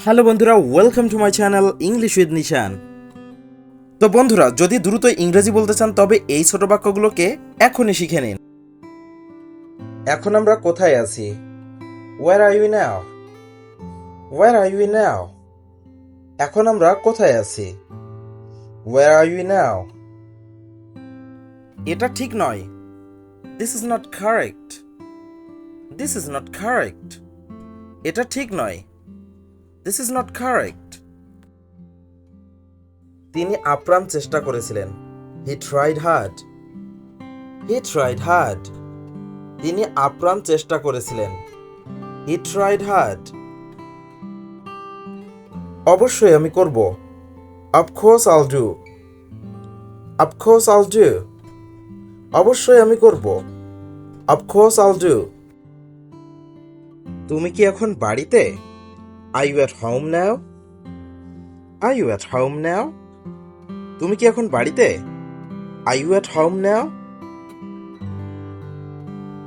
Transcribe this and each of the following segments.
Hello বন্ধুরা, welcome to my channel English with Nishan. তো বন্ধুরা, যদি দ্রুত ইংরেজি বলতে চান তবে এই ছোট বাক্যগুলোকে এখনই শিখে নিন। এখন আমরা কোথায় আছি? Where are you now? Where are you now? এখন আমরা কোথায় আছি? Where are you now? এটা ঠিক নয়। This is not correct. This is not correct. এটা ঠিক নয়। This is not correct. তিনি আপ্রাণ চেষ্টা করেছিলেন। He tried hard. He tried hard. তিনি আপ্রাণ চেষ্টা করেছিলেন। He tried hard. অবশ্যই আমি করব। Of course I'll do. Of course I'll do. অবশ্যই আমি করব। Of course I'll do. তুমি কি এখন বাড়িতে? Are you at home now? Are you at home now? তুমি কি এখন বাড়িতে? Are you at home now?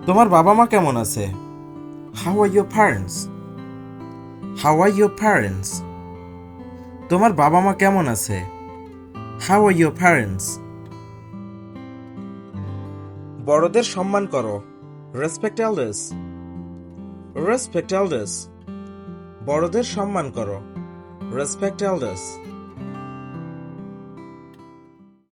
তোমার বাবা মা কেমন আছে? How are your parents? How are your parents? তোমার বাবা মা কেমন আছে? How are your parents? বড়দের সম্মান করো। Respect elders. Respect elders. বড়দের সম্মান করো। Respect elders.